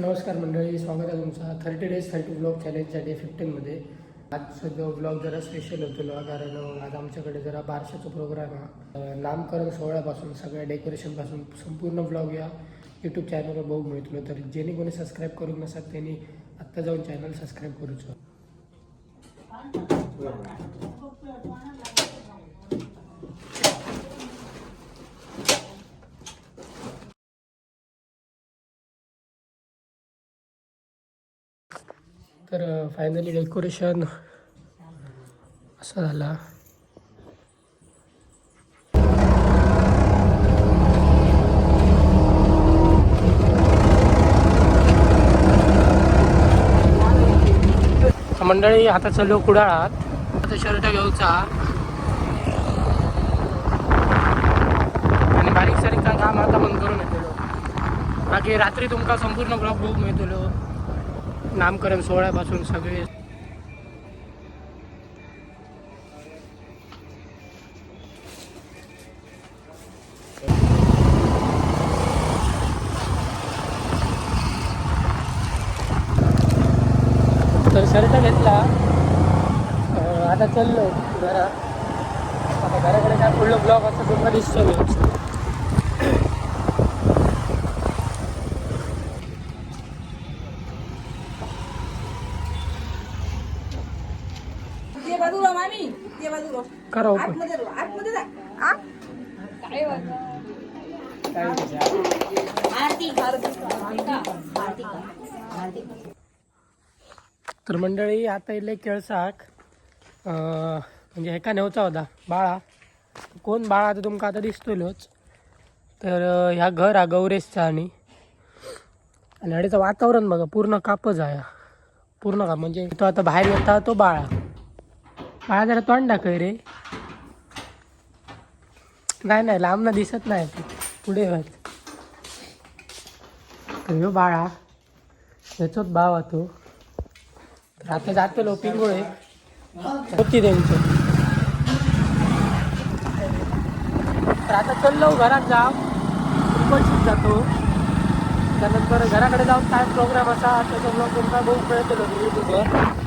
नमस्कार मंडळी, स्वागत आहे तुमचा 30 days 30 ब्लॉग चॅलेंजच्या डे 15मध्ये. आजचा जो ब्लॉग जरा स्पेशल होतो कारण आज आमच्याकडे जरा बारशाचा प्रोग्राम आहे. नामकरण सोहळ्यापासून सगळ्या डेकोरेशनपासून संपूर्ण ब्लॉग या यूट्यूब चॅनलवर बघू मिळतो. तर ज्यांनी कोणी सबस्क्राईब करून नसतात त्यांनी आत्ता जाऊन चॅनल सबस्क्राईब करूचं. तर फायनली डेकोरेशन असं झालं. मंडळी आता चाललो कुडाळात. आता शर्ट घेऊचा आणि बारीक सारीक काय काम आता बंद करून येतलो. बाकी रात्री तुमका संपूर्ण ब्लॉग बघूक मिळतलो. नामकरण सोहळ्यापासून सगळे तर शर्ट घेतला. आता चाललो घरात. आता घराकडे काय पुढलं ब्लॉग असं तुम्हाला दिसतो. करा तर मंडळी आता इले केळसाक म्हणजे हेका नेवचा होता बाळा. कोण बाळा तर तुमका आता दिसतोच. तर ह्या घर हा गौरेशचा आणि हडीचं वातावरण बघा पूर्ण कापच आहे. पूर्ण काप म्हणजे तो आता बाहेर येता तो बाळा. बाळा जरा तोंड दाखव रे. नाही लांब दिसत नाही पुढे. तर बाळा ह्याचोच भाव आहे तो. तर आता जातो पिंगोळे होती त्यांचं. तर आता चाललो घरात जाऊन जातो. त्यानंतर घराकडे जाऊन काय प्रोग्राम असा त्याचा ब्लॉग तुमचा बघू मिळतो यूट्यूबवर.